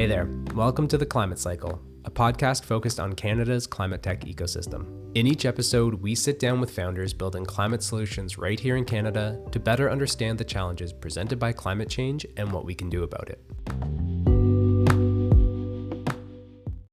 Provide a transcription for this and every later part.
Hey there, welcome to The Climate Cycle, a podcast focused on Canada's climate tech ecosystem. In each episode, we sit down with founders building climate solutions right here in Canada to better understand the challenges presented by climate change and what we can do about it.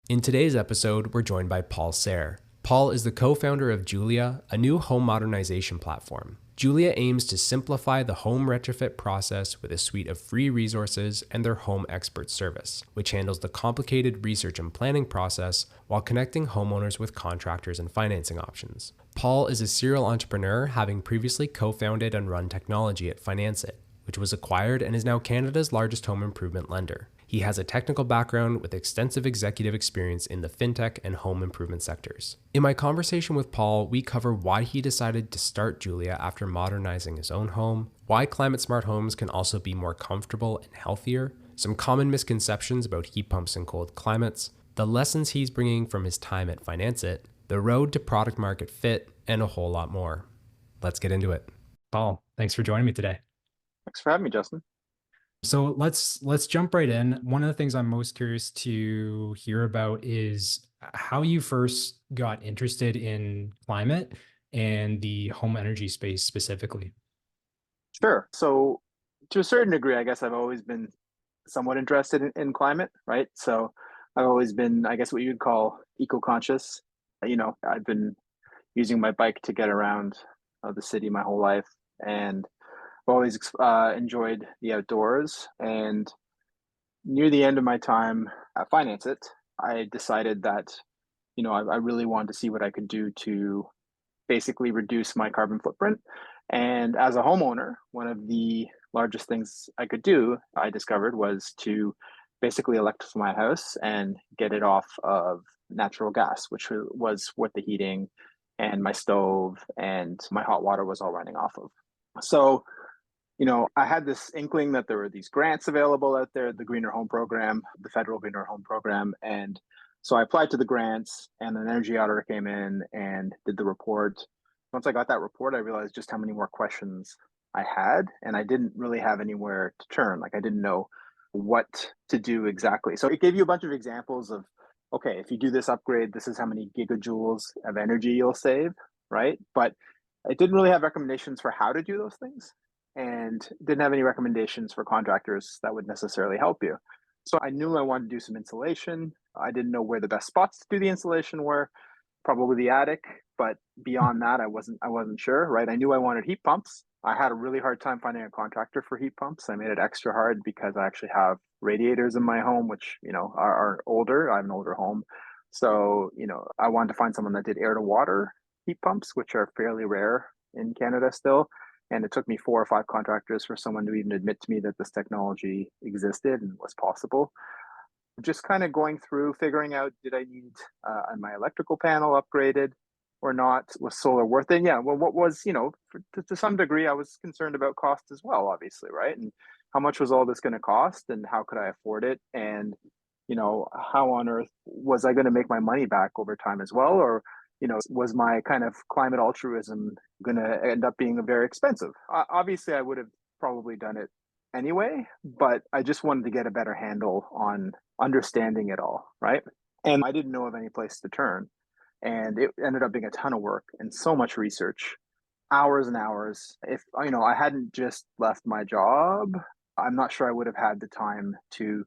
In today's episode, we're joined by Paul Sehr. Paul is the co-founder of Jouleia, a new home modernization platform. Jouleia aims to simplify the home retrofit process with a suite of free resources and their home expert service, which handles the complicated research and planning process while connecting homeowners with contractors and financing options. Paul is a serial entrepreneur, having previously co-founded and run technology at FinanceIt, which was acquired and is now Canada's largest home improvement lender. He has a technical background with extensive executive experience in the fintech and home improvement sectors. In my conversation with Paul, we cover why he decided to start Jouleia after modernizing his own home, why climate-smart homes can also be more comfortable and healthier, some common misconceptions about heat pumps in cold climates, the lessons he's bringing from his time at FinanceIt, the road to product market fit, and a whole lot more. Let's get into it. Paul, thanks for joining me today. Thanks for having me, Justin. So let's jump right in. One of the things I'm most curious to hear about is how you first got interested in climate and the home energy space specifically. Sure. So to a certain degree, I guess I've always been somewhat interested in climate, right? So I've always been, I guess, what you'd call eco-conscious. I've been using my bike to get around the city my whole life, and I've always enjoyed the outdoors. And near the end of my time at FinanceIt, I decided that, I really wanted to see what I could do to basically reduce my carbon footprint. And as a homeowner, one of the largest things I could do, I discovered, was to basically electrify my house and get it off of natural gas, which was what the heating and my stove and my hot water was all running off of. So, I had this inkling that there were these grants available out there, the Greener Home Program, the federal Greener Home Program. And so I applied to the grants, and an energy auditor came in and did the report. Once I got that report, I realized just how many more questions I had, and I didn't really have anywhere to turn. Like, I didn't know what to do exactly. So it gave you a bunch of examples of, okay, if you do this upgrade, this is how many gigajoules of energy you'll save, right? But it didn't really have recommendations for how to do those things, and didn't have any recommendations for contractors that would necessarily help you. So I knew I wanted to do some insulation. I didn't know where the best spots to do the insulation were, probably the attic, but beyond that, I wasn't sure, right? I knew I wanted heat pumps. I had a really hard time finding a contractor for heat pumps. I made it extra hard because I actually have radiators in my home, which, are older. I have an older home. So, I wanted to find someone that did air to water heat pumps, which are fairly rare in Canada still. And it took me 4 or 5 contractors for someone to even admit to me that this technology existed and was possible. Just kind of going through, figuring out, did I need my electrical panel upgraded or not? Was solar worth it? Yeah. Well, what was, to some degree, I was concerned about cost as well, obviously, right? And how much was all this going to cost, and how could I afford it? And, how on earth was I going to make my money back over time as well? Or, was my kind of climate altruism going to end up being very expensive? Obviously, I would have probably done it anyway, but I just wanted to get a better handle on understanding it all, right? And I didn't know of any place to turn. And it ended up being a ton of work and so much research, hours and hours. If, I hadn't just left my job, I'm not sure I would have had the time to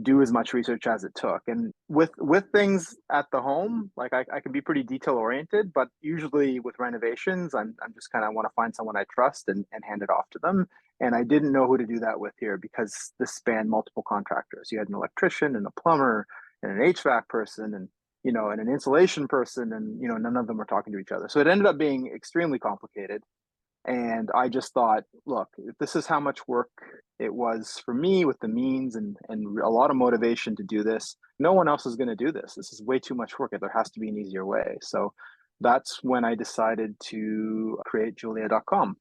do as much research as it took. And with things at the home, like I can be pretty detail oriented, but usually with renovations, I'm just kind of want to find someone I trust and hand it off to them. And I didn't know who to do that with here because this spanned multiple contractors. You had an electrician and a plumber and an HVAC person and, and an insulation person, and, none of them were talking to each other. So it ended up being extremely complicated. And I just thought, look, if this is how much work it was for me with the means and a lot of motivation to do this, no one else is going to do this. This is way too much work. There has to be an easier way. So that's when I decided to create Jouleia.com,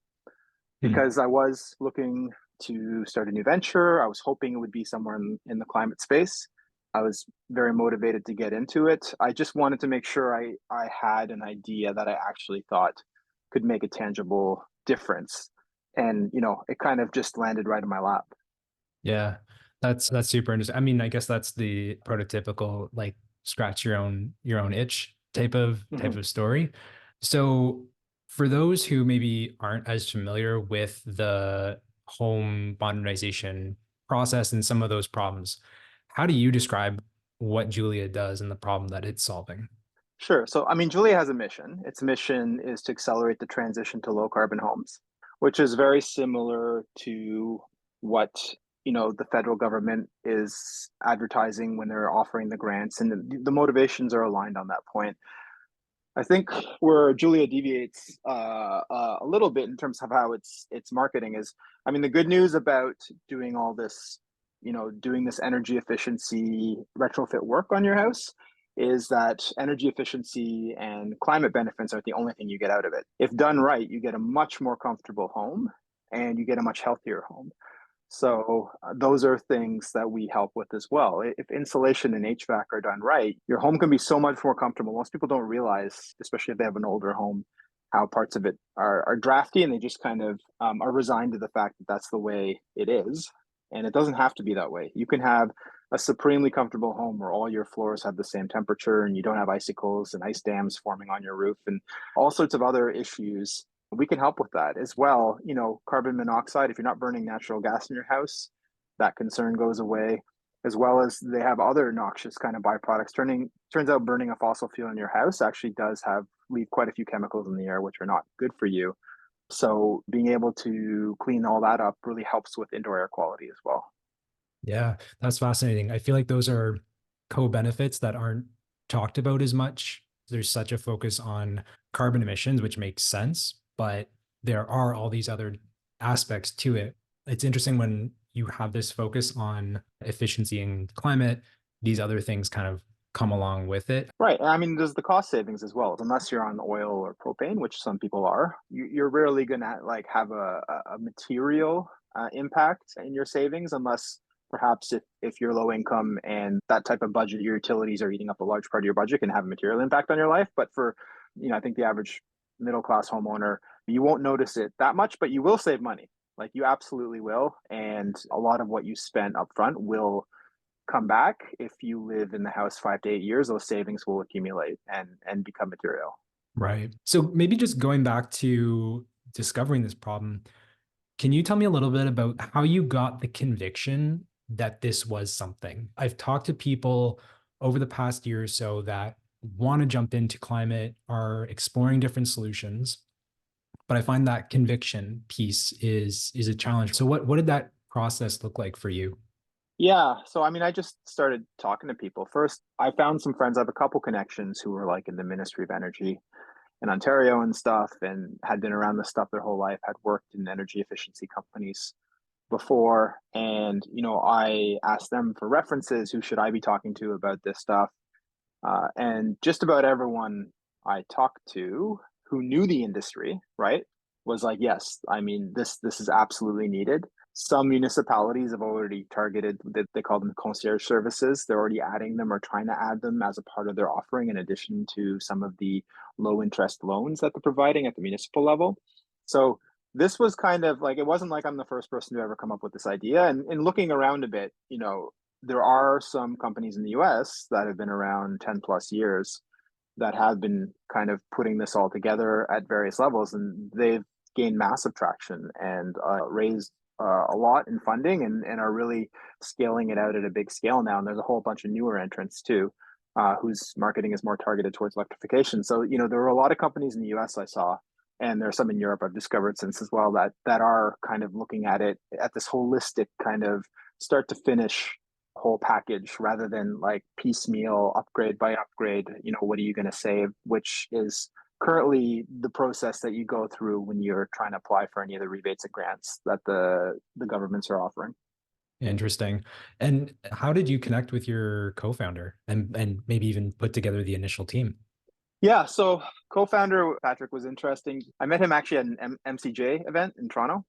because I was looking to start a new venture. I was hoping it would be somewhere in the climate space. I was very motivated to get into it. I just wanted to make sure I had an idea that I actually thought could make a tangible difference. And, it kind of just landed right in my lap. Yeah, That's super interesting. I mean, I guess that's the prototypical like scratch your own itch type Mhm. of story. So for those who maybe aren't as familiar with the home modernization process and some of those problems, how do you describe what Julia does and the problem that it's solving? Sure. So, I mean, Jouleia has a mission. Its mission is to accelerate the transition to low carbon homes, which is very similar to what, the federal government is advertising when they're offering the grants, and the motivations are aligned on that point. I think where Julia deviates a little bit in terms of how it's marketing is, I mean, the good news about doing all this, doing this energy efficiency retrofit work on your house is that energy efficiency and climate benefits are the only thing you get out of it. If done right, you get a much more comfortable home and you get a much healthier home. So those are things that we help with as well. If insulation and HVAC are done right, your home can be so much more comfortable. Most people don't realize, especially if they have an older home, how parts of it are drafty, and they just kind of are resigned to the fact that that's the way it is. And it doesn't have to be that way. You can have a supremely comfortable home where all your floors have the same temperature and you don't have icicles and ice dams forming on your roof and all sorts of other issues. We can help with that as well. Carbon monoxide, if you're not burning natural gas in your house, that concern goes away, as well as they have other noxious kind of byproducts. Turns out burning a fossil fuel in your house actually does have leave quite a few chemicals in the air, which are not good for you. So being able to clean all that up really helps with indoor air quality as well. Yeah, that's fascinating. I feel like those are co-benefits that aren't talked about as much. There's such a focus on carbon emissions, which makes sense, but there are all these other aspects to it. It's interesting when you have this focus on efficiency and climate, these other things kind of come along with it. Right. I mean, there's the cost savings as well. Unless you're on oil or propane, which some people are, you're rarely going to like have a material impact in your savings, unless perhaps if you're low income and that type of budget, your utilities are eating up a large part of your budget, can have a material impact on your life. But for, I think the average middle class homeowner, you won't notice it that much, but you will save money. Like you absolutely will. And a lot of what you spent upfront will come back. If you live in the house 5 to 8 years, those savings will accumulate and become material. Right. So maybe just going back to discovering this problem, can you tell me a little bit about how you got the conviction that this was something? I've talked to people over the past year or so that want to jump into climate, are exploring different solutions, but I find that conviction piece is a challenge. So what did that process look like for you? Yeah. So, I mean, I just started talking to people. First, I found some friends. I have a couple connections who were like in the Ministry of Energy in Ontario and stuff and had been around this stuff their whole life, had worked in energy efficiency companies before. And, I asked them for references. Who should I be talking to about this stuff? And just about everyone I talked to who knew the industry, right, was like, yes, I mean, this is absolutely needed. Some municipalities have already targeted that they call them concierge services. They're already adding them or trying to add them as a part of their offering, in addition to some of the low interest loans that they're providing at the municipal level. So this was kind of like, it wasn't like I'm the first person to ever come up with this idea. And looking around a bit, there are some companies in the US that have been around 10 plus years that have been kind of putting this all together at various levels, and they've gained massive traction and raised a lot in funding and are really scaling it out at a big scale now. And there's a whole bunch of newer entrants too, whose marketing is more targeted towards electrification. So, there were a lot of companies in the US I saw, and there are some in Europe I've discovered since as well that are kind of looking at it at this holistic kind of start to finish whole package rather than like piecemeal upgrade by upgrade. What are you going to save, which is currently the process that you go through when you're trying to apply for any of the rebates and grants that the governments are offering. Interesting. And how did you connect with your co-founder and maybe even put together the initial team? Yeah, so co-founder Patrick was interesting. I met him actually at an MCJ event in Toronto.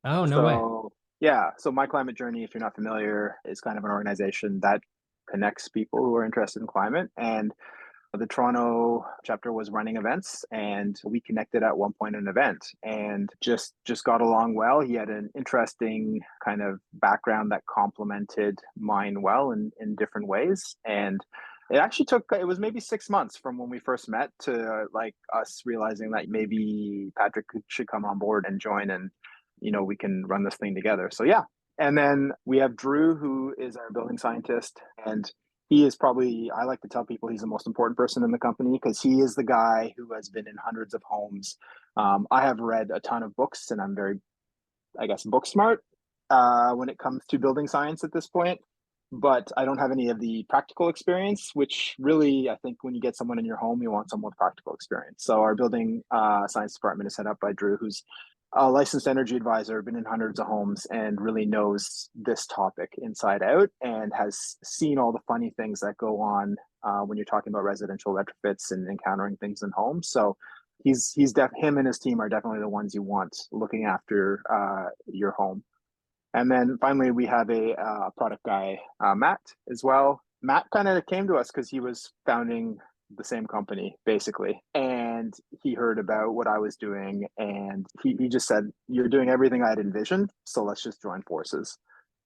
Oh, no way. So yeah, so My Climate Journey, if you're not familiar, is kind of an organization that connects people who are interested in climate. And The Toronto chapter was running events, and we connected at one point in an event and just got along well. He had an interesting kind of background that complemented mine well in different ways. And it was maybe 6 months from when we first met to like us realizing that maybe Patrick should come on board and join, and we can run this thing together. So yeah. And then we have Drew, who is our building scientist, and he is probably, I like to tell people he's the most important person in the company because he is the guy who has been in hundreds of homes. I have read a ton of books, and I'm very, I guess, book smart when it comes to building science at this point, but I don't have any of the practical experience, which really, I think when you get someone in your home, you want someone with practical experience. So our building science department is set up by Drew, who's a licensed energy advisor, been in hundreds of homes, and really knows this topic inside out and has seen all the funny things that go on when you're talking about residential retrofits and encountering things in homes. So him and his team are definitely the ones you want looking after your home. And then finally, we have a product guy, Matt, as well. Matt kind of came to us because he was founding the same company, basically. And he heard about what I was doing. And he just said, "You're doing everything I had envisioned. So let's just join forces."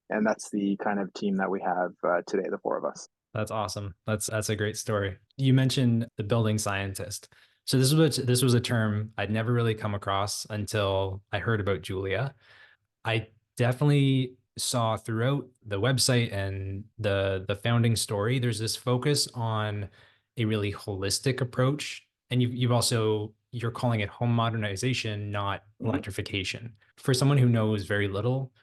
And that's the kind of team that we have today, the four of us. That's awesome. That's a great story. You mentioned the building scientist. So this was a term I'd never really come across until I heard about Jouleia. I definitely saw throughout the website and the founding story, there's this focus on a really holistic approach. And you're calling it home modernization, not electrification. For someone who knows very little,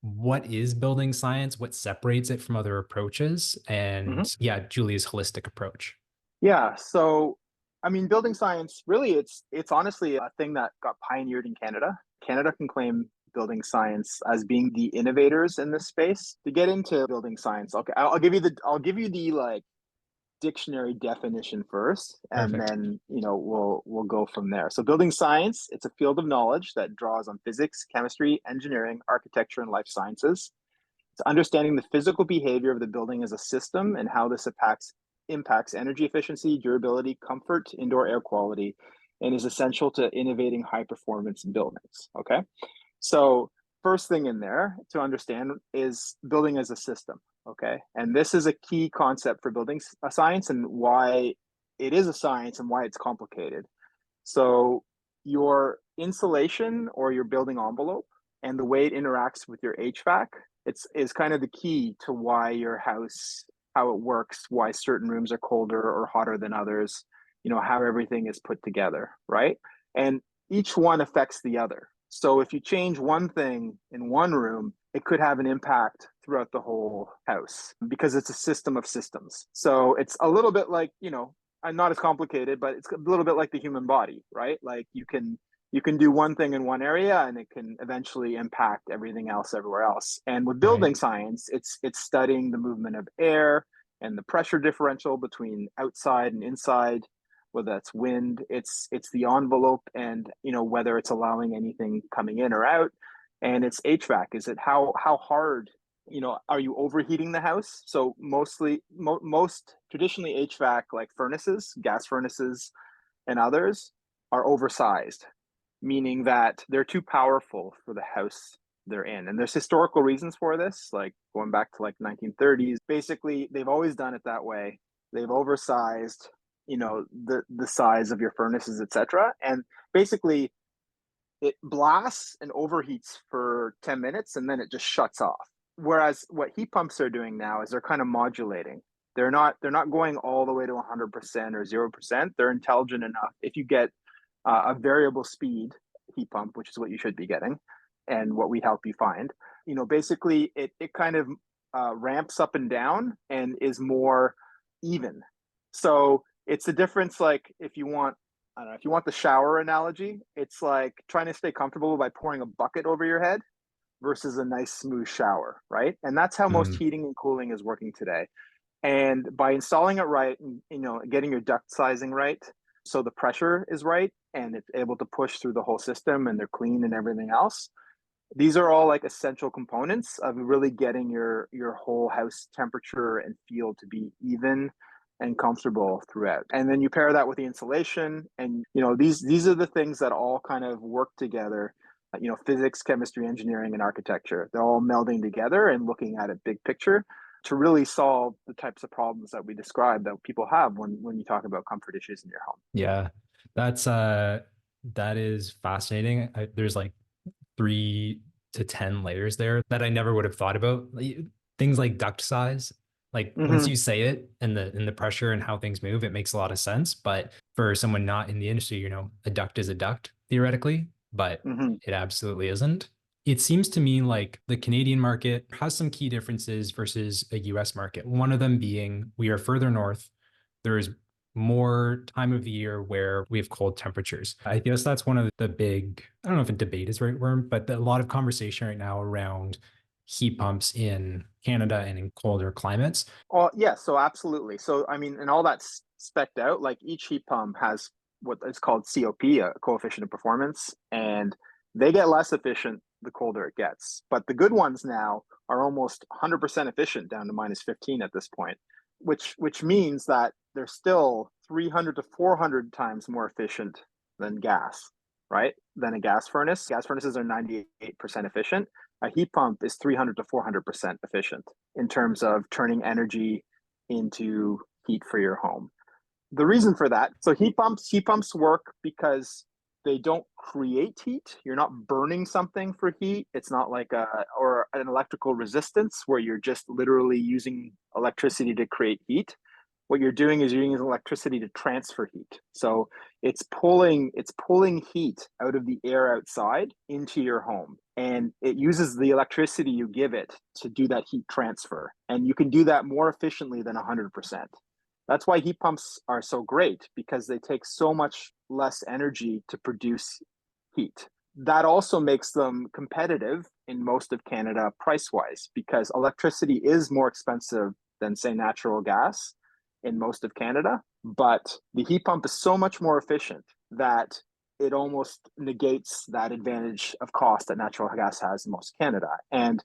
what is building science? What separates it from other approaches? And yeah, Julia's holistic approach. Yeah. So, I mean, building science, really, it's honestly a thing that got pioneered in Canada. Canada can claim building science as being the innovators in this space. To get into building science, okay, I'll give you the like dictionary definition first, and Perfect. then we'll go from there. So building science, it's a field of knowledge that draws on physics, chemistry, engineering, architecture, and life sciences. It's understanding the physical behavior of the building as a system and how this impacts energy efficiency, durability, comfort, indoor air quality, and is essential to innovating high performance buildings. Okay. So first thing in there to understand is building as a system. Okay. And this is a key concept for building a science and why it is a science and why it's complicated. So your insulation or your building envelope and the way it interacts with your HVAC, is kind of the key to why your house, how it works, why certain rooms are colder or hotter than others, how everything is put together, right? And each one affects the other. So if you change one thing in one room, it could have an impact throughout the whole house because it's a system of systems. So it's a little bit like, not as complicated, but it's a little bit like the human body, right? Like you can do one thing in one area and it can eventually impact everything else everywhere else. And with building science, it's studying the movement of air and the pressure differential between outside and inside, whether that's wind, it's the envelope and whether it's allowing anything coming in or out. And it's HVAC. Is it how hard, are you overheating the house? So most traditionally HVAC, like furnaces, gas furnaces and others, are oversized, meaning that they're too powerful for the house they're in. And there's historical reasons for this, like going back to like 1930s. Basically, they've always done it that way. They've oversized, the size of your furnaces, etc. And basically it blasts and overheats for 10 minutes and then it just shuts off. Whereas what heat pumps are doing now is they're kind of modulating. They're not going all the way to 100% or 0%. They're intelligent enough. If you get a variable speed heat pump, which is what you should be getting, and what we help you find, basically it kind of ramps up and down and is more even. So it's the difference. Like if you want, I don't know, if you want the shower analogy, it's like trying to stay comfortable by pouring a bucket over your head versus a nice smooth shower, right? And that's how most heating and cooling is working today. And by installing it right, getting your duct sizing right, so the pressure is right and it's able to push through the whole system and they're clean and everything else. These are all like essential components of really getting your whole house temperature and feel to be even and comfortable throughout. And then you pair that with the insulation, and these are the things that all kind of work together. Physics, chemistry, engineering, and architecture. They're all melding together and looking at it big picture to really solve the types of problems that we describe that people have when you talk about comfort issues in your home. Yeah, that is fascinating. There's like 3 to 10 layers there that I never would have thought about. Things like duct size. Like once you say it and the pressure and how things move, it makes a lot of sense. But for someone not in the industry, a duct is a duct theoretically, but it absolutely isn't. It seems to me like the Canadian market has some key differences versus a US market. One of them being we are further north. There is more time of the year where we have cold temperatures. I guess that's one of the big, I don't know if a debate is the right word, but a lot of conversation right now around heat pumps in Canada and in colder climates. Oh, yeah, so absolutely. So, I mean, and all that's specced out, like each heat pump has what is called COP, a coefficient of performance, and they get less efficient the colder it gets. But the good ones now are almost 100% efficient down to minus 15 at this point, which means that they're still 300 to 400 times more efficient than gas, right? Than a gas furnace. Gas furnaces are 98% efficient. A heat pump is 300 to 400% efficient in terms of turning energy into heat for your home. The reason for that, so heat pumps work because they don't create heat. You're not burning something for heat. It's not like or an electrical resistance where you're just literally using electricity to create heat. What you're doing is you're using electricity to transfer heat. So it's pulling heat out of the air outside into your home. And it uses the electricity you give it to do that heat transfer. And you can do that more efficiently than 100%. That's why heat pumps are so great, because they take so much less energy to produce heat. That also makes them competitive in most of Canada price-wise, because electricity is more expensive than, say, natural gas in most of Canada. But the heat pump is so much more efficient that it almost negates that advantage of cost that natural gas has in most of Canada. And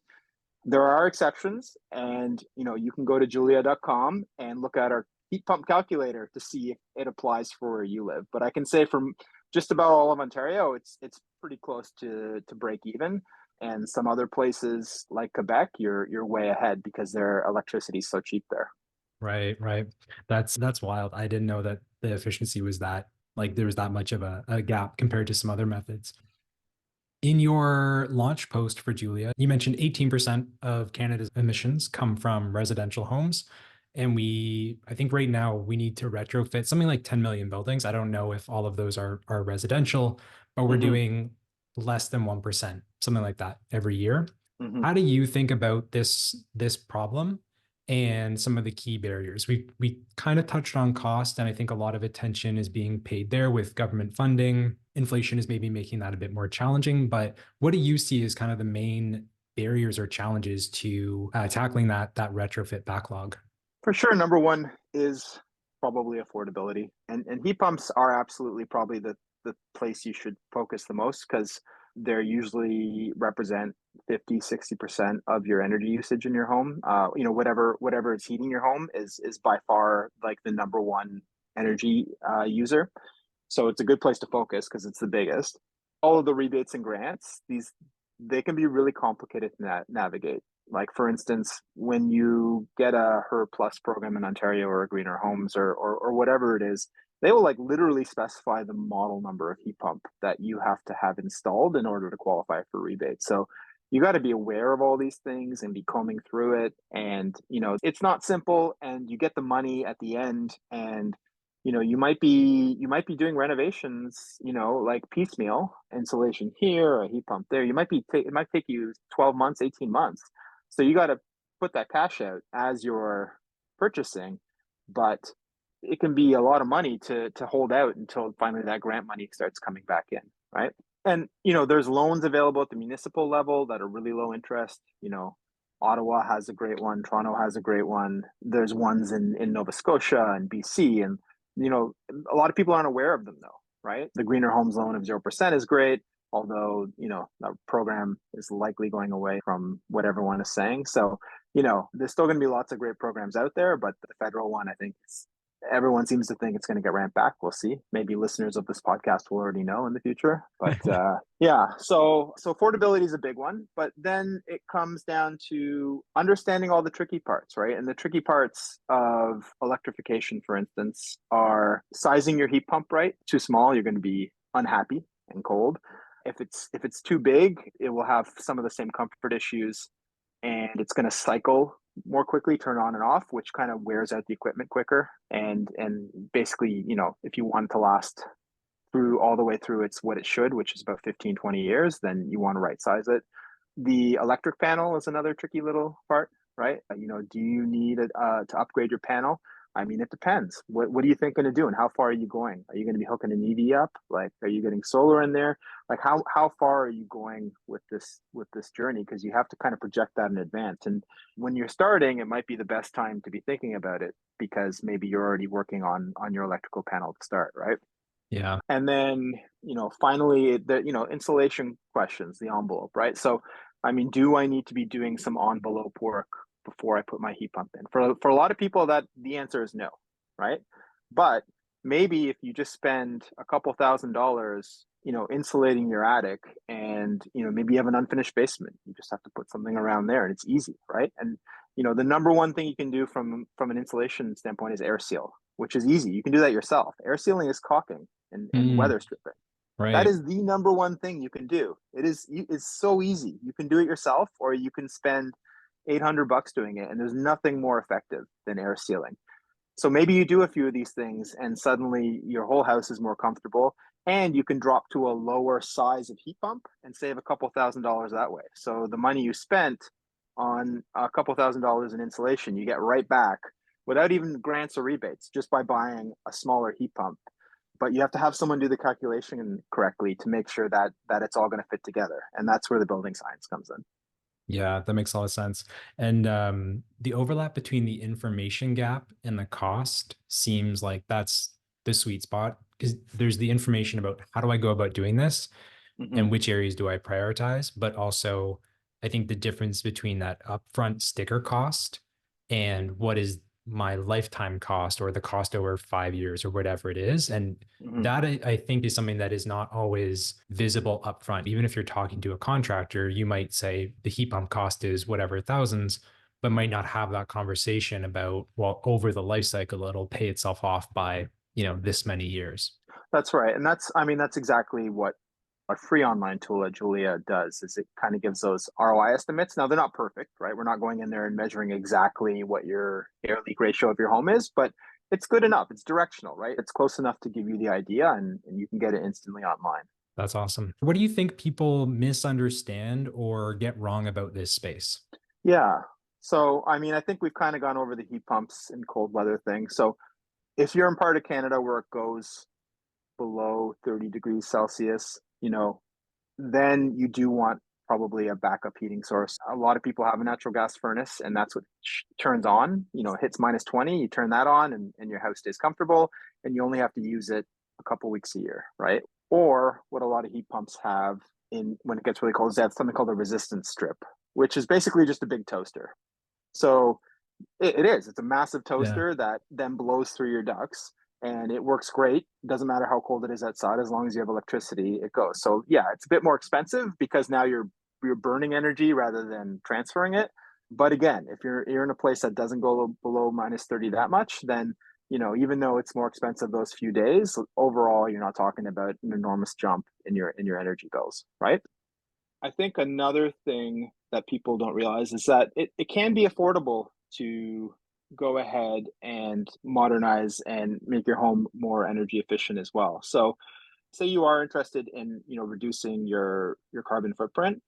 there are exceptions, and you can go to Jouleia.com and look at our heat pump calculator to see if it applies for where you live. But I can say from just about all of Ontario, it's pretty close to break even. And some other places like Quebec, you're way ahead because their electricity is so cheap there. Right. That's wild. I didn't know that the efficiency was that, like there was that much of a gap compared to some other methods. In your launch post for Jouleia, you mentioned 18% of Canada's emissions come from residential homes. And I think right now we need to retrofit something like 10 million buildings. I don't know if all of those are residential, but we're doing less than 1%, something like that every year. How do you think about this problem and some of the key barriers? We kind of touched on cost, and I think a lot of attention is being paid there with government funding. Inflation is maybe making that a bit more challenging, but what do you see as kind of the main barriers or challenges to tackling that retrofit backlog? For sure, number one is probably affordability, and heat pumps are absolutely probably the place you should focus the most, because they're usually represent 50-60% of your energy usage in your home. Whatever is heating your home is by far like the number one energy user. So it's a good place to focus because it's the biggest. All of the rebates and grants, they can be really complicated to navigate. Like, for instance, when you get a HER Plus program in Ontario or a Greener Homes or whatever it is, they will like literally specify the model number of heat pump that you have to have installed in order to qualify for rebate. So you got to be aware of all these things and be combing through it. And, it's not simple, and you get the money at the end, and you might be doing renovations, like piecemeal insulation here, a heat pump there. It might take you 12 months, 18 months. So you got to put that cash out as you're purchasing, but it can be a lot of money to hold out until finally that grant money starts coming back in, right? And there's loans available at the municipal level that are really low interest. Ottawa has a great one, Toronto has a great one. There's ones in Nova Scotia and BC, and a lot of people aren't aware of them though, right? The Greener Homes loan of 0% is great, although that program is likely going away from what everyone is saying. So there's still going to be lots of great programs out there, but the federal one, I think, Everyone seems to think it's going to get ramped back. We'll see. Maybe listeners of this podcast will already know in the future. But yeah, so affordability is a big one. But then it comes down to understanding all the tricky parts, right? And the tricky parts of electrification, for instance, are sizing your heat pump right. Too small, you're going to be unhappy and cold. If it's too big, it will have some of the same comfort issues, and it's going to cycle more quickly, turn on and off, which kind of wears out the equipment quicker. And basically, if you want it to last through all the way through it's what it should, which is about 15, 20 years, then you want to right size it. The electric panel is another tricky little part, right? Do you need it to upgrade your panel? I mean, it depends. What are you thinking of doing? How far are you going? Are you going to be hooking an EV up? Like, are you getting solar in there? Like, how far are you going with this journey? Because you have to kind of project that in advance. And when you're starting, it might be the best time to be thinking about it because maybe you're already working on your electrical panel to start, right? Yeah. And then, finally, the insulation questions, the envelope, right? So, I mean, do I need to be doing some envelope work before I put my heat pump in? For a lot of people, that the answer is no, right? But maybe if you just spend a couple $1,000s, insulating your attic, and maybe you have an unfinished basement, you just have to put something around there, and it's easy, right? And the number one thing you can do from an insulation standpoint is air seal, which is easy. You can do that yourself. Air sealing is caulking and weather stripping. That Right. is the number one thing you can do. It's so easy. You can do it yourself, or you can spend $800 doing it, and there's nothing more effective than air sealing. So maybe you do a few of these things, and suddenly your whole house is more comfortable, and you can drop to a lower size of heat pump and save a couple $1,000s that way. So the money you spent on a couple $1,000s in insulation, you get right back without even grants or rebates, just by buying a smaller heat pump. But you have to have someone do the calculation correctly to make sure that it's all going to fit together. And that's where the building science comes in. Yeah, that makes a lot of sense. And the overlap between the information gap and the cost seems like that's the sweet spot, because there's the information about how do I go about doing this and which areas do I prioritize, but also I think the difference between that upfront sticker cost and what is my lifetime cost or the cost over 5 years or whatever it is. And that I think is something that is not always visible upfront. Even if you're talking to a contractor, you might say the heat pump cost is whatever thousands, but might not have that conversation about, well, over the life cycle, it'll pay itself off by, this many years. That's right. And that's exactly what a free online tool at Jouleia does, is it kind of gives those ROI estimates. Now, they're not perfect, right? We're not going in there and measuring exactly what your air leak ratio of your home is, but it's good enough. It's directional, right? It's close enough to give you the idea, and you can get it instantly online. That's awesome. What do you think people misunderstand or get wrong about this space? Yeah. So, I mean, I think we've kind of gone over the heat pumps and cold weather thing. So if you're in part of Canada where it goes below 30 degrees Celsius, then you do want probably a backup heating source. A lot of people have a natural gas furnace, and that's what turns on, hits -20, you turn that on, and your house stays comfortable, and you only have to use it a couple weeks a year, right? Or what a lot of heat pumps have when it gets really cold is they have something called a resistance strip, which is basically just a big toaster. So it's a massive toaster that then blows through your ducts, and it works great. Doesn't matter how cold it is outside, as long as you have electricity, it goes. So yeah, it's a bit more expensive because now you're burning energy rather than transferring it. But again, if you're in a place that doesn't go below -30 that much, then even though it's more expensive those few days, overall you're not talking about an enormous jump in your energy bills, right? I think another thing that people don't realize is that it can be affordable to go ahead and modernize and make your home more energy efficient as well. So say you are interested in reducing your carbon footprint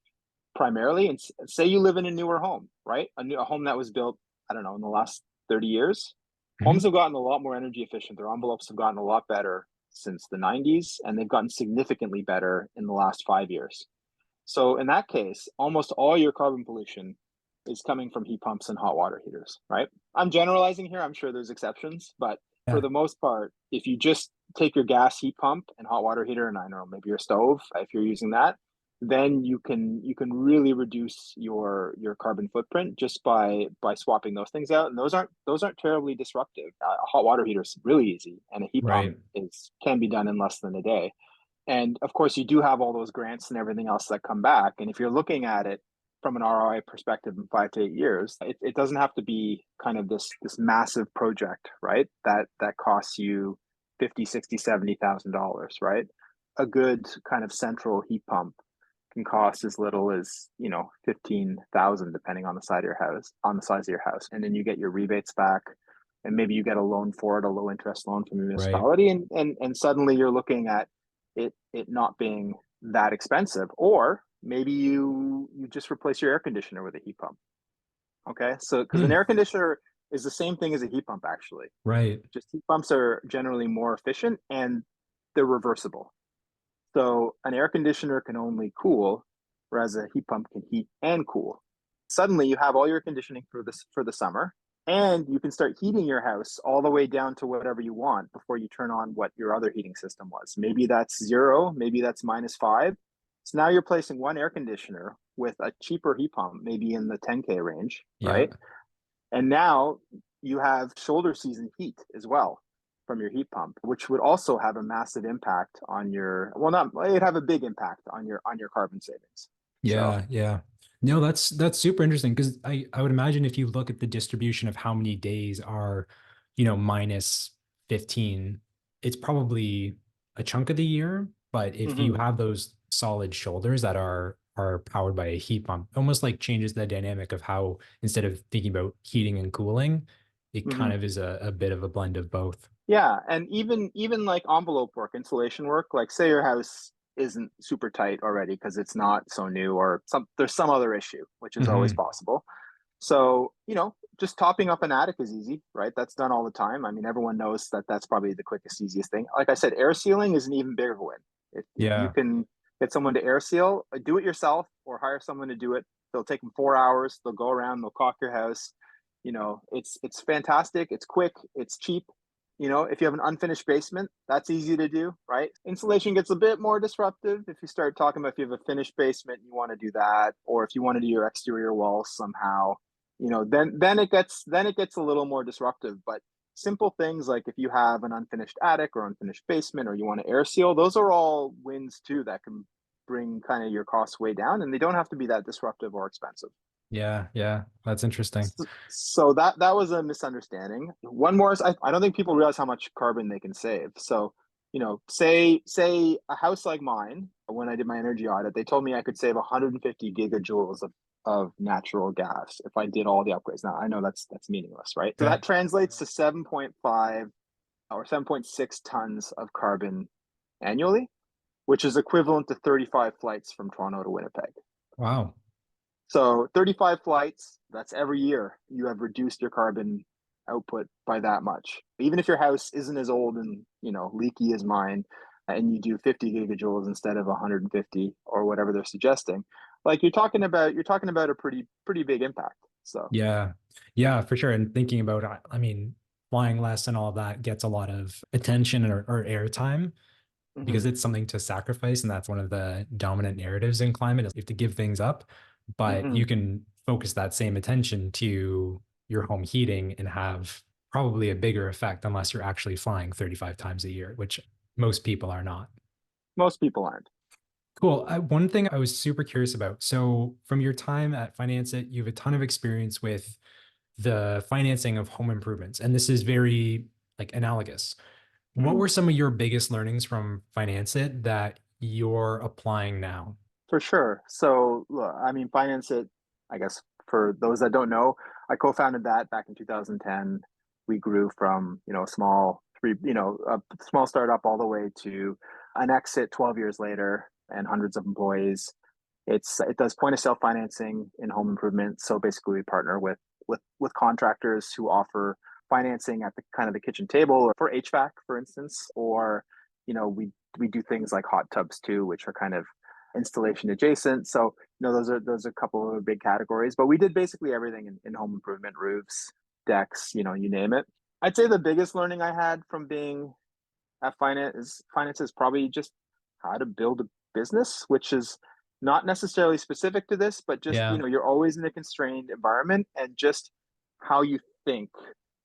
primarily, and say you live in a newer home, right? A home that was built, I don't know, in the last 30 years. Homes have gotten a lot more energy efficient. Their envelopes have gotten a lot better since the 90s, and they've gotten significantly better in the last 5 years. So in that case, almost all your carbon pollution is coming from heat pumps and hot water heaters, right? I'm generalizing here. I'm sure there's exceptions, but for the most part, if you just take your gas heat pump and hot water heater, and I don't know, maybe your stove, if you're using that, then you can really reduce your carbon footprint just by swapping those things out. And those aren't terribly disruptive. A hot water heater is really easy, and a heat pump Right. can be done in less than a day. And of course, you do have all those grants and everything else that come back. And if you're looking at it from an ROI perspective in 5 to 8 years, it doesn't have to be kind of this massive project, right? That costs you 50, 60, $70,000, right? A good kind of central heat pump can cost as little as 15,000, depending on the size of your house, and then you get your rebates back, and maybe you get a loan for it, a low interest loan from the Right. municipality, and suddenly you're looking at it not being that expensive. Or maybe you just replace your air conditioner with a heat pump. Okay, so because an Hmm. air conditioner is the same thing as a heat pump, actually. Right. Just heat pumps are generally more efficient and they're reversible. So an air conditioner can only cool, whereas a heat pump can heat and cool. Suddenly you have all your conditioning for the summer, and you can start heating your house all the way down to whatever you want before you turn on what your other heating system was. Maybe that's 0, maybe that's -5. So now you're placing one air conditioner with a cheaper heat pump, maybe in the 10K range, Yeah. right? And now you have shoulder season heat as well from your heat pump, which would also have a massive impact on your, well, not, it'd have a big impact on your carbon savings. So, Yeah, yeah. No, that's super interesting because I would imagine if you look at the distribution of how many days are, -15, it's probably a chunk of the year. But if you mhm, have those solid shoulders that are powered by a heat pump, almost like changes the dynamic of how instead of thinking about heating and cooling, it kind mhm. of is a bit of a blend of both. Yeah, and even like envelope work, insulation work, like say your house isn't super tight already because it's not so new, or there's some other issue, which is always Hmm. possible. So, just topping up an attic is easy, right? That's done all the time. I mean, everyone knows that that's probably the quickest, easiest thing. Like I said, air sealing is an even bigger win. If you Yeah. can get someone to air seal, do it yourself or hire someone to do it. They'll take them 4 hours. They'll go around. They'll caulk your house. It's fantastic. It's quick. It's cheap. If you have an unfinished basement, that's easy to do, right? Insulation gets a bit more disruptive if you start talking about if you have a finished basement and you want to do that, or if you want to do your exterior walls somehow. Then it gets a little more disruptive. But simple things like if you have an unfinished attic or unfinished basement, or you want to air seal, those are all wins too that can bring kind of your costs way down, and they don't have to be that disruptive or expensive. Yeah, yeah. That's interesting. So that was a misunderstanding. One more is I don't think people realize how much carbon they can save. So, say a house like mine, when I did my energy audit, they told me I could save 150 gigajoules of natural gas if I did all the upgrades. Now I know that's meaningless, right? So Okay. that translates to 7.5 or 7.6 tons of carbon annually, which is equivalent to 35 flights from Toronto to Winnipeg. Wow. So 35 flights, that's every year you have reduced your carbon output by that much. Even if your house isn't as old and, leaky as mine, and you do 50 gigajoules instead of 150 or whatever they're suggesting, like you're talking about a pretty big impact. So, Yeah. Yeah, for sure. And thinking about, I mean, flying less and all of that gets a lot of attention or airtime mhm, because it's something to sacrifice. And that's one of the dominant narratives in climate is you have to give things up, but mhm. you can focus that same attention to your home heating and have probably a bigger effect unless you're actually flying 35 times a year, which most people are not. Most people aren't. Cool. One thing I was super curious about. So, from your time at FinanceIt, you have a ton of experience with the financing of home improvements, and this is very like analogous. What Mhm. were some of your biggest learnings from FinanceIt that you're applying now? For sure. So, look, I mean, FinanceIt, I guess for those that don't know, I co-founded that back in 2010. We grew from, a small startup all the way to an exit 12 years later and hundreds of employees. It does point of sale financing in home improvement. So basically we partner with contractors who offer financing at the kind of the kitchen table, or for HVAC, for instance, or, we do things like hot tubs too, which are kind of installation adjacent. So, those are a couple of big categories, but we did basically everything in home improvement: roofs, decks, you name it. I'd say the biggest learning I had from being at finance is probably just how to build a business, which is not necessarily specific to this, but just, Yeah. you're always in a constrained environment, and just how you think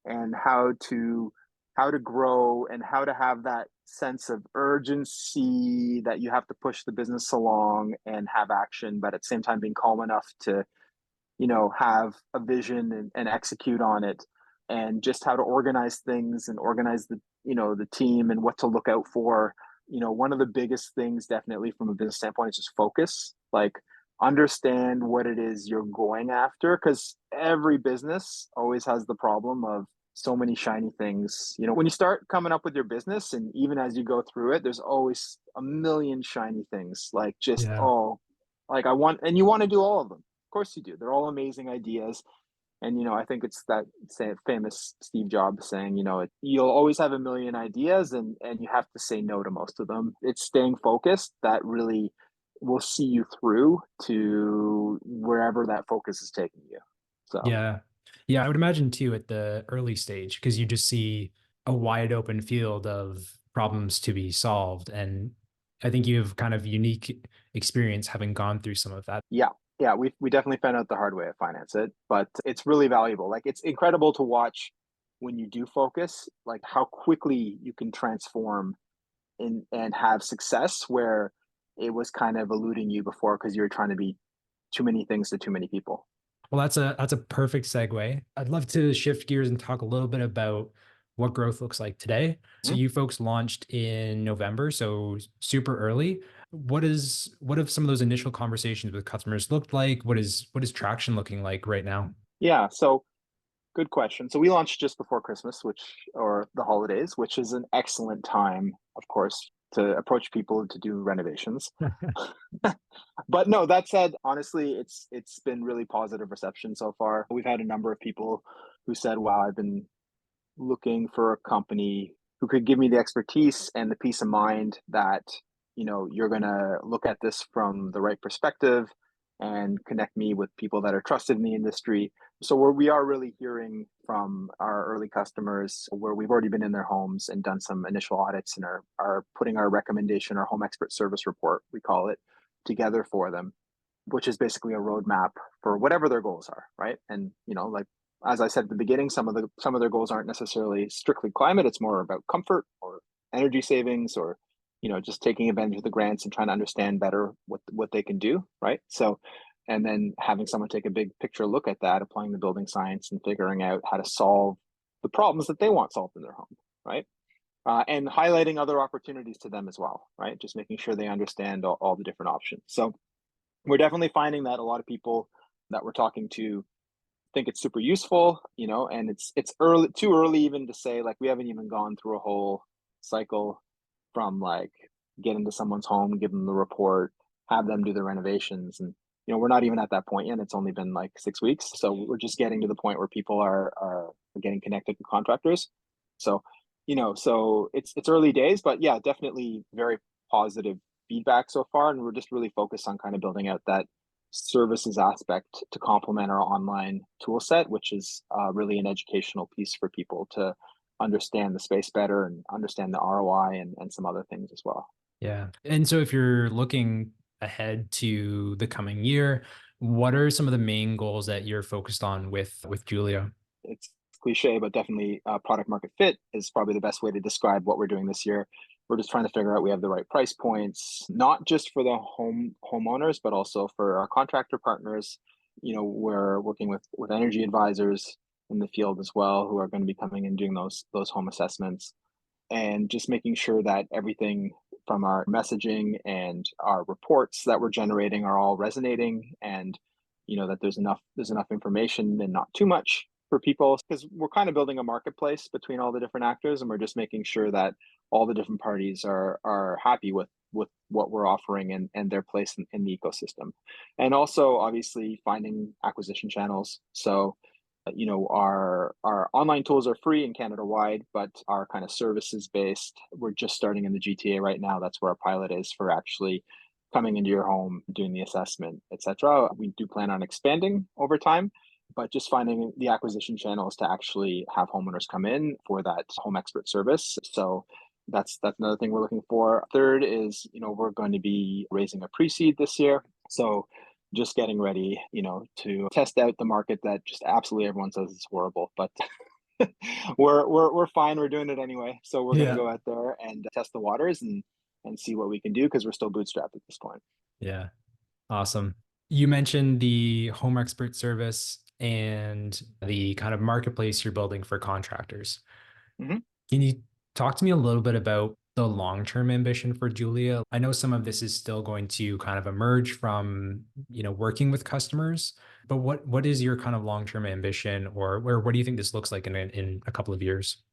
and how to grow and how to have that sense of urgency that you have to push the business along and have action, but at the same time being calm enough to, have a vision and execute on it, and just how to organize things and organize the team and what to look out for. One of the biggest things definitely from a business standpoint is just focus. Like, understand what it is you're going after, because every business always has the problem of so many shiny things. When you start coming up with your business, and even as you go through it, there's always a million shiny things, like, just, Yeah. oh, like, and you want to do all of them. Of course you do. They're all amazing ideas. And, I think it's that famous Steve Jobs saying, you'll always have a million ideas, and you have to say no to most of them. It's staying focused that really will see you through to wherever that focus is taking you. So, Yeah. Yeah. I would imagine too at the early stage, because you just see a wide open field of problems to be solved. And I think you have kind of unique experience having gone through some of that. yeah. Yeah, we definitely found out the hard way at FinanceIt, but it's really valuable. Like, it's incredible to watch when you do focus, like, how quickly you can transform and have success where it was kind of eluding you before because you were trying to be too many things to too many people. Well, that's a perfect segue. I'd love to shift gears and talk a little bit about what growth looks like today. So Mhm. you folks launched in November, so super early. What have some of those initial conversations with customers looked like? What is traction looking like right now? Yeah, so good question. So we launched just before Christmas, or the holidays, which is an excellent time, of course, to approach people to do renovations. But no, that said, honestly, it's been really positive reception so far. We've had a number of people who said, "Wow, I've been looking for a company who could give me the expertise and the peace of mind that, you're going to look at this from the right perspective and connect me with people that are trusted in the industry." So where we are really hearing from our early customers, where we've already been in their homes and done some initial audits, and are putting our recommendation, our home expert service report, we call it, together for them, which is basically a roadmap for whatever their goals are, right? And, like, as I said at the beginning, some of their goals aren't necessarily strictly climate. It's more about comfort or energy savings, or, just taking advantage of the grants and trying to understand better what they can do, right? So, and then having someone take a big picture look at that, applying the building science and figuring out how to solve the problems that they want solved in their home, right? And highlighting other opportunities to them as well, right? Just making sure they understand all the different options. So we're definitely finding that a lot of people that we're talking to think it's super useful, and it's too early even to say, like, we haven't even gone through a whole cycle from, like, get into someone's home, give them the report, have them do the renovations, and, we're not even at that point yet. It's only been like 6 weeks, so we're just getting to the point where people are getting connected to contractors. So, so it's early days, but yeah, definitely very positive feedback so far, and we're just really focused on kind of building out that services aspect to complement our online tool set, which is really an educational piece for people to understand the space better and understand the ROI, and some other things as well. Yeah. And so if you're looking ahead to the coming year, what are some of the main goals that you're focused on with Julia? It's cliche, but definitely product market fit is probably the best way to describe what we're doing this year. We're just trying to figure out we have the right price points, not just for the homeowners, but also for our contractor partners. We're working with energy advisors in the field as well, who are going to be coming and doing those home assessments, and just making sure that everything from our messaging and our reports that we're generating are all resonating, and, that there's enough information and not too much for people, because we're kind of building a marketplace between all the different actors, and we're just making sure that all the different parties are happy with what we're offering, and their place in the ecosystem. And also obviously finding acquisition channels. So, our online tools are free in Canada wide, but our kind of services based, we're just starting in the GTA right now. That's where our pilot is for actually coming into your home, doing the assessment, etc. We do plan on expanding over time, but just finding the acquisition channels to actually have homeowners come in for that home expert service. So that's another thing we're looking for. Third is, we're going to be raising a pre-seed this year. So just getting ready, to test out the market that just absolutely everyone says is horrible, but we're fine. We're doing it anyway. So we're going to Yeah. go out there and test the waters and see what we can do because we're still bootstrapped at this point. Yeah. Awesome. You mentioned the home expert service and the kind of marketplace you're building for contractors. Mhm. Can you talk to me a little bit about the long-term ambition for Julia? I know some of this is still going to kind of emerge from, working with customers, but what is your kind of long-term ambition, or what do you think this looks like in a couple of years?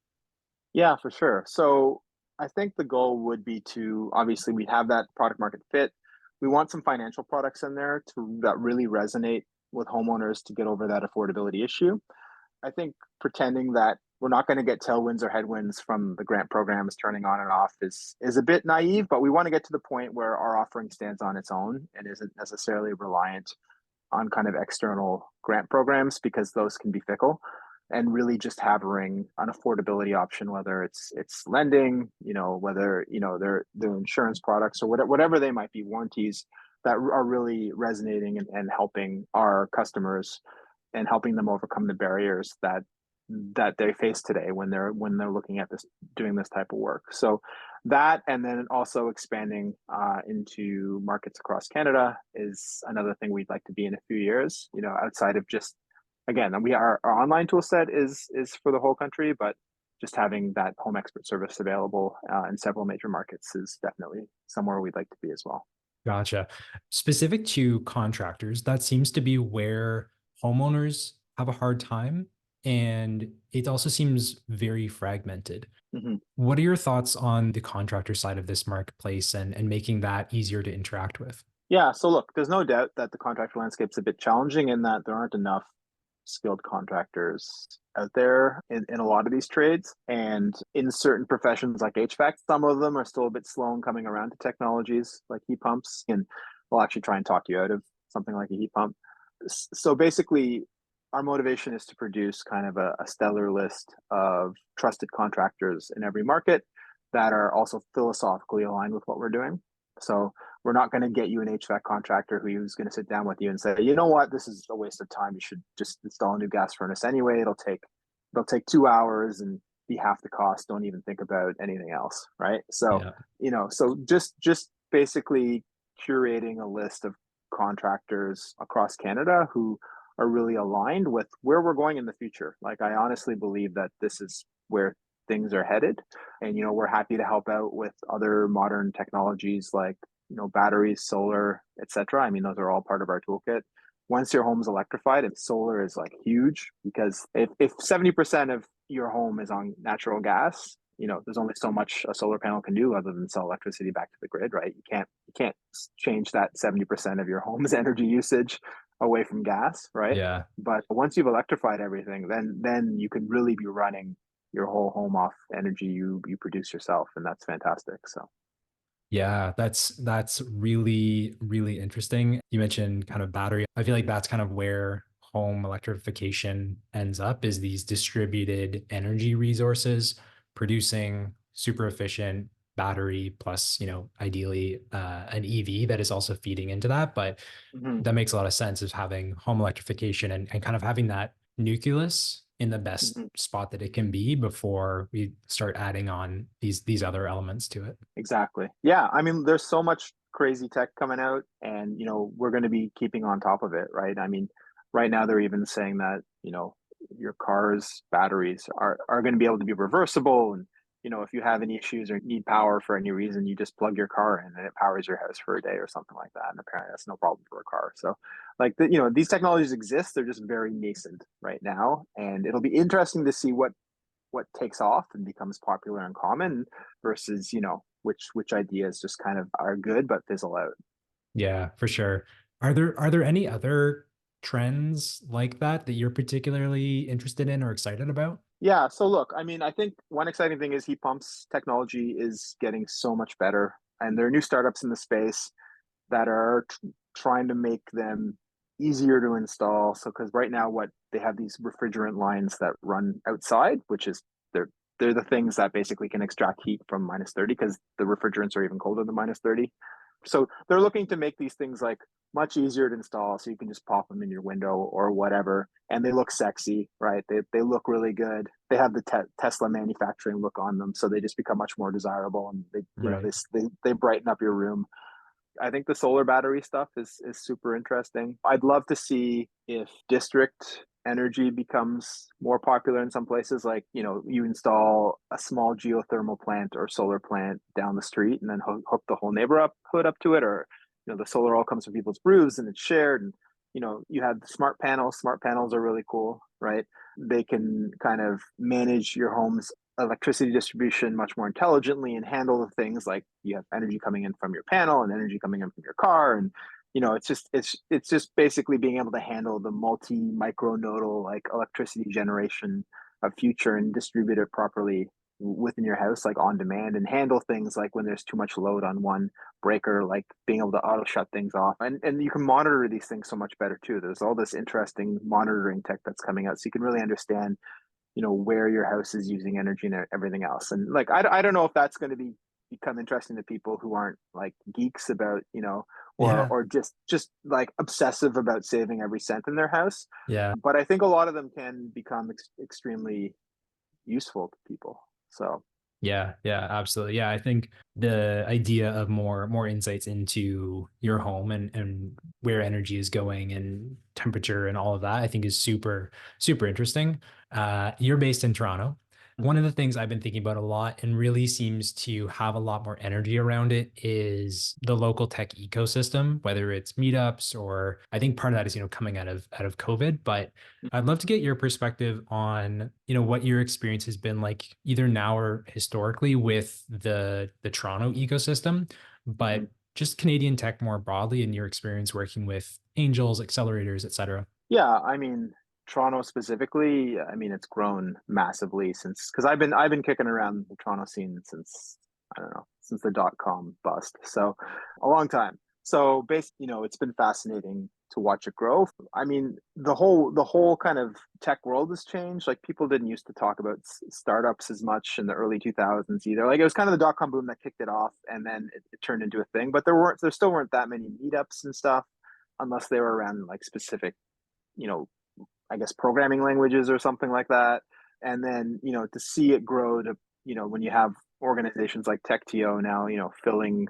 Yeah, for sure. So I think the goal would be to obviously we have that product market fit. We want some financial products in there that really resonate with homeowners to get over that affordability issue. I think pretending that we're not going to get tailwinds or headwinds from the grant programs turning on and off is a bit naive, but we want to get to the point where our offering stands on its own and isn't necessarily reliant on kind of external grant programs because those can be fickle, and really just having an affordability option, whether it's lending, whether their insurance products or whatever they might be, warranties that are really resonating and helping our customers and helping them overcome the barriers that they face today when they're looking at this, doing this type of work. So that, and then also expanding into markets across Canada is another thing we'd like to be in a few years. Outside of just, again, our online tool set is for the whole country, but just having that home expert service available in several major markets is definitely somewhere we'd like to be as well. Gotcha. Specific to contractors, that seems to be where homeowners have a hard time. And it also seems very fragmented. Mhm. What are your thoughts on the contractor side of this marketplace and making that easier to interact with? Yeah, so look, there's no doubt that the contractor landscape's a bit challenging in that there aren't enough skilled contractors out there in a lot of these trades. And in certain professions like HVAC, some of them are still a bit slow in coming around to technologies like heat pumps. And we'll actually try and talk you out of something like a heat pump. So basically, our motivation is to produce kind of a stellar list of trusted contractors in every market that are also philosophically aligned with what we're doing. So we're not going to get you an HVAC contractor who's going to sit down with you and say, you know what, this is a waste of time. You should just install a new gas furnace anyway. It'll take 2 hours and be half the cost. Don't even think about anything else, right? So Yeah. so just basically curating a list of contractors across Canada who are really aligned with where we're going in the future. Like I honestly believe that this is where things are headed, and we're happy to help out with other modern technologies like batteries, solar, etc. I mean, those are all part of our toolkit. Once your home's electrified, and solar is like huge, because if 70% of your home is on natural gas, there's only so much a solar panel can do other than sell electricity back to the grid, right? You can't change that 70% of your home's energy usage away from gas, right? Yeah. But once you've electrified everything, then you can really be running your whole home off energy you produce yourself, and that's fantastic. So Yeah, that's really, really interesting. You mentioned kind of battery. I feel like that's kind of where home electrification ends up, is these distributed energy resources producing super efficient battery plus, ideally an EV that is also feeding into that. But mhm, that makes a lot of sense, is having home electrification and kind of having that nucleus in the best mhm. spot that it can be before we start adding on these other elements to it. Exactly. Yeah. I mean, there's so much crazy tech coming out, and we're going to be keeping on top of it, right? I mean, right now they're even saying that your car's batteries are going to be able to be reversible, and if you have any issues or need power for any reason, you just plug your car in and it powers your house for a day or something like that. And apparently, that's no problem for a car. So, like these technologies exist. They're just very nascent right now, and it'll be interesting to see what takes off and becomes popular and common versus which ideas just kind of are good but fizzle out. Yeah, for sure. Are there any other trends like that that you're particularly interested in or excited about? Yeah, so look, I mean, I think one exciting thing is heat pumps technology is getting so much better, and there are new startups in the space that are trying to make them easier to install. So because right now what they have, these refrigerant lines that run outside, which is they're they're the things that basically can extract heat from -30, because the refrigerants are even colder than -30. So they're looking to make these things like much easier to install, so you can just pop them in your window or whatever, and they look sexy, right? They look really good. They have the Tesla manufacturing look on them, so they just become much more desirable, and Right. they brighten up your room. I think the solar battery stuff is super interesting. I'd love to see if district energy becomes more popular in some places. Like, you install a small geothermal plant or solar plant down the street and then hook the whole neighborhood up to it. Or, the solar all comes from people's roofs and it's shared. And, you have the smart panels. Smart panels are really cool, right? They can kind of manage your home's electricity distribution much more intelligently and handle the things like you have energy coming in from your panel and energy coming in from your car. And it's just basically being able to handle the multi micro nodal like electricity generation of future and distribute it properly within your house, like on demand, and handle things like when there's too much load on one breaker, like being able to auto shut things off. And you can monitor these things so much better too. There's all this interesting monitoring tech that's coming out, so you can really understand where your house is using energy and everything else. And like I don't know if that's going to become interesting to people who aren't like geeks about Yeah. or just like obsessive about saving every cent in their house. Yeah. But I think a lot of them can become extremely useful to people. So Yeah, yeah, absolutely. Yeah, I think the idea of more insights into your home and where energy is going and temperature and all of that, I think is super interesting. You're based in Toronto. One of the things I've been thinking about a lot and really seems to have a lot more energy around it is the local tech ecosystem, whether it's meetups or I think part of that is, coming out of COVID. But I'd love to get your perspective on, what your experience has been like either now or historically with the Toronto ecosystem, but just Canadian tech more broadly and your experience working with angels, accelerators, et cetera. yeah, I mean, Toronto specifically, I mean, it's grown massively since, because I've been kicking around the Toronto scene since, I don't know, since the dot-com bust. So a long time. So basically, it's been fascinating to watch it grow. I mean, the whole kind of tech world has changed. Like, people didn't used to talk about startups as much in the early 2000s either. Like, it was kind of the dot-com boom that kicked it off, and then it turned into a thing. But there still weren't that many meetups and stuff, unless they were around like specific, you know, I guess programming languages or something like that. And then, to see it grow to, when you have organizations like TechTO now, filling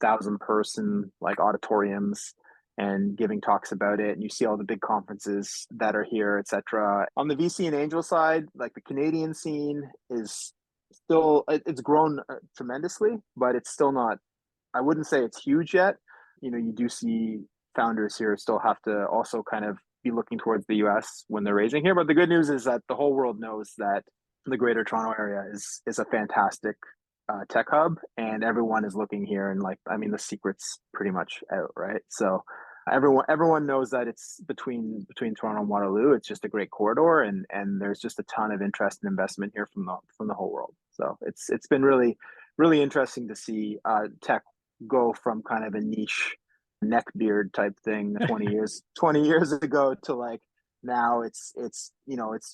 1,000-person like auditoriums and giving talks about it. And you see all the big conferences that are here, et cetera. On the VC and angel side, like the Canadian scene is still, it's grown tremendously, but it's still not, I wouldn't say it's huge yet. You do see founders here still have to also kind of be looking towards the US when they're raising here. But the good news is that the whole world knows that the Greater Toronto Area is a fantastic tech hub, and everyone is looking here. And like, I mean, the secret's pretty much out, right? So everyone knows that it's between Toronto and Waterloo. It's just a great corridor, and there's just a ton of interest and investment here from the whole world. So it's been really interesting to see tech go from kind of a niche neckbeard type thing 20 years ago to like now it's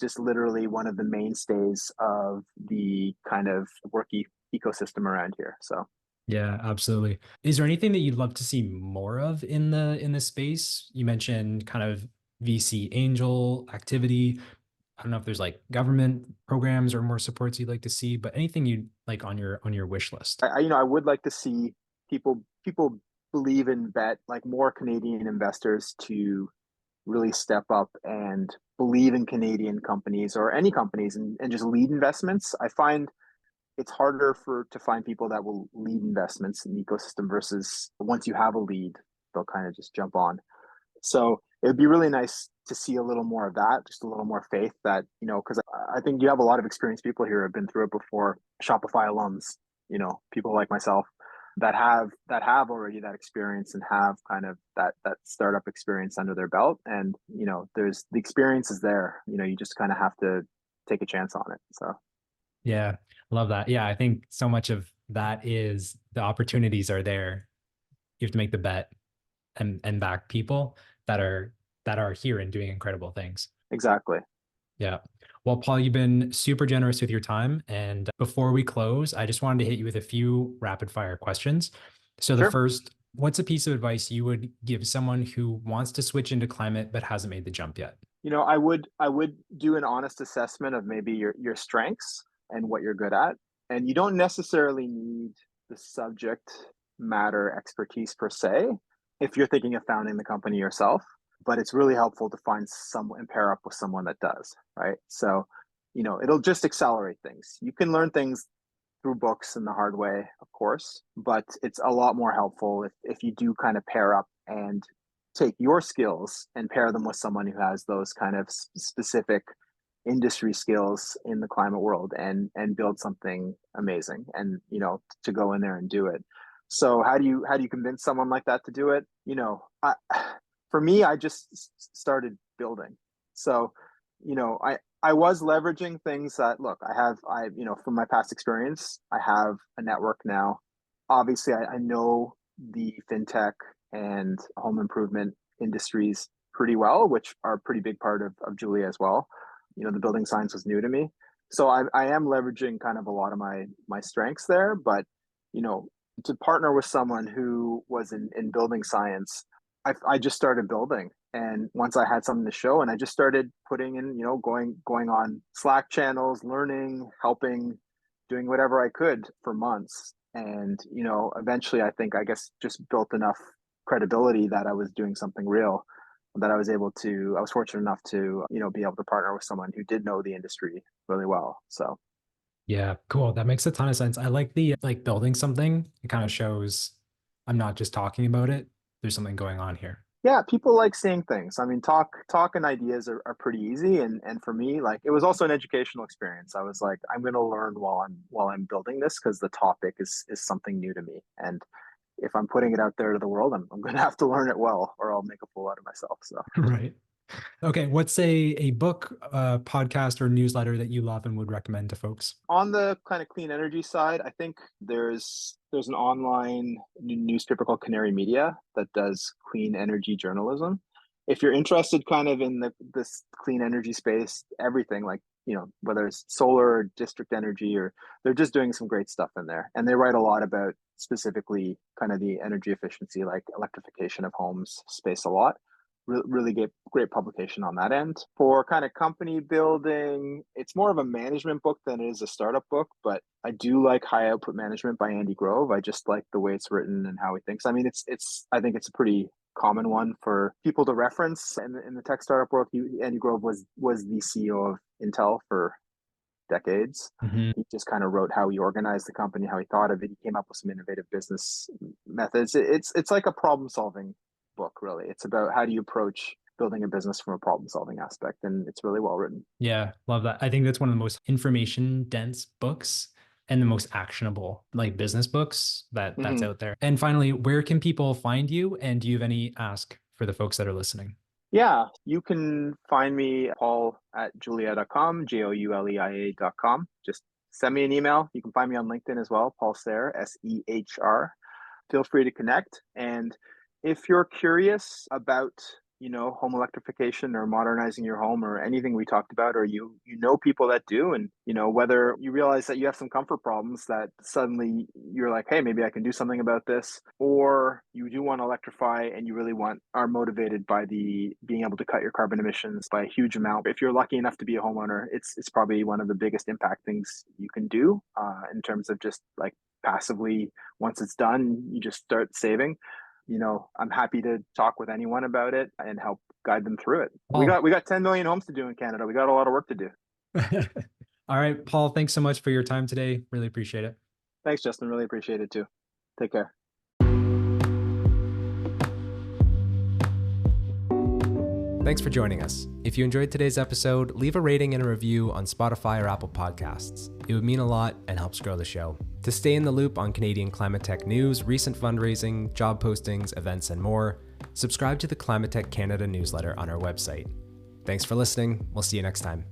just literally one of the mainstays of the kind of work ecosystem around here. So Yeah, absolutely. Is there anything that you'd love to see more of in the space? You mentioned kind of VC angel activity. I don't know if there's like government programs or more supports you'd like to see, but anything you'd like on your wish list. I would like to see people believe and bet like more Canadian investors to really step up and believe in Canadian companies or any companies, and just lead investments. I find it's harder to find people that will lead investments in the ecosystem versus once you have a lead, they'll kind of just jump on. So it would be really nice to see a little more of that, just a little more faith that, because I think you have a lot of experienced people here who have been through it before, Shopify alums, people like myself that have already that experience and have kind of that startup experience under their belt. And, there's the experience is there, you just kind of have to take a chance on it. So Yeah, love that. Yeah, I think so much of that is the opportunities are there. You have to make the bet and back people that are here and doing incredible things. exactly. Yeah. Well, Paul, you've been super generous with your time. And before we close, I just wanted to hit you with a few rapid fire questions. So the Sure. first, What's a piece of advice you would give someone who wants to switch into climate but hasn't made the jump yet? I would do an honest assessment of maybe your strengths and what you're good at. And you don't necessarily need the subject matter expertise per se if you're thinking of founding the company yourself, but it's really helpful to find someone and pair up with someone that does, right? So, it'll just accelerate things. You can learn things through books in the hard way, of course, but it's a lot more helpful if you do kind of pair up and take your skills and pair them with someone who has those kind of specific industry skills in the climate world and build something amazing and to go in there and do it. So how do you convince someone like that to do it? For me, I just started building. So I was leveraging things that, look, from my past experience, I have a network now. Obviously, I know the fintech and home improvement industries pretty well, which are a pretty big part of Jouleia as well. The building science was new to me. So I am leveraging kind of a lot of my strengths there, but, to partner with someone who was in building science, I just started building. And once I had something to show, and I just started putting in, going on Slack channels, learning, helping, doing whatever I could for months. And, eventually I guess just built enough credibility that I was doing something real, that I was fortunate enough to, be able to partner with someone who did know the industry really well. So. Yeah, cool. That makes a ton of sense. I like the building something. It kind of shows I'm not just talking about it. There's something going on here. Yeah, people like seeing things. I mean, talk and ideas are pretty easy. And for me, like, it was also an educational experience. I was like, I'm going to learn while I'm building this, because the topic is something new to me. And if I'm putting it out there to the world, I'm going to have to learn it well, or I'll make a fool out of myself. So. Right. Okay. What's a book, podcast, or newsletter that you love and would recommend to folks? On the kind of clean energy side, I think there's an online newspaper called Canary Media that does clean energy journalism. If you're interested kind of in this clean energy space, everything like, whether it's solar or district energy, or they're just doing some great stuff in there. And they write a lot about specifically kind of the energy efficiency, like electrification of homes space a lot. Really great publication on that end. For kind of company building, it's more of a management book than it is a startup book, but I do like High Output Management by Andy Grove. I just like the way it's written and how he thinks. I mean, I think it's a pretty common one for people to reference in the tech startup world. Andy Grove was the CEO of Intel for decades. Mm-hmm. He just kind of wrote how he organized the company, how he thought of it. He came up with some innovative business methods. It's like a problem solving book, really. It's about how do you approach building a business from a problem solving aspect, and it's really well written. Yeah, love that. I think that's one of the most information dense books and the most actionable like business books that's out there. And finally, where can people find you, and do you have any ask for the folks that are listening? Yeah, you can find me, Paul at jouleia.com, jouleia.com. Just send me an email. You can find me on LinkedIn as well, Paul Sehr, Sehr. Feel free to connect. And if you're curious about, home electrification or modernizing your home or anything we talked about, or you know people that do, and whether you realize that you have some comfort problems that suddenly you're like, hey, maybe I can do something about this, or you do want to electrify and you really are motivated by the being able to cut your carbon emissions by a huge amount. If you're lucky enough to be a homeowner, it's probably one of the biggest impact things you can do in terms of just like passively, once it's done, you just start saving. I'm happy to talk with anyone about it and help guide them through it. Paul. We got 10 million homes to do in Canada. We got a lot of work to do. All right, Paul, thanks so much for your time today. Really appreciate it. Thanks, Justin. Really appreciate it too. Take care. Thanks for joining us. If you enjoyed today's episode, leave a rating and a review on Spotify or Apple Podcasts. It would mean a lot and helps grow the show. To stay in the loop on Canadian climate tech news, recent fundraising, job postings, events, and more, subscribe to the Climate Tech Canada newsletter on our website. Thanks for listening. We'll see you next time.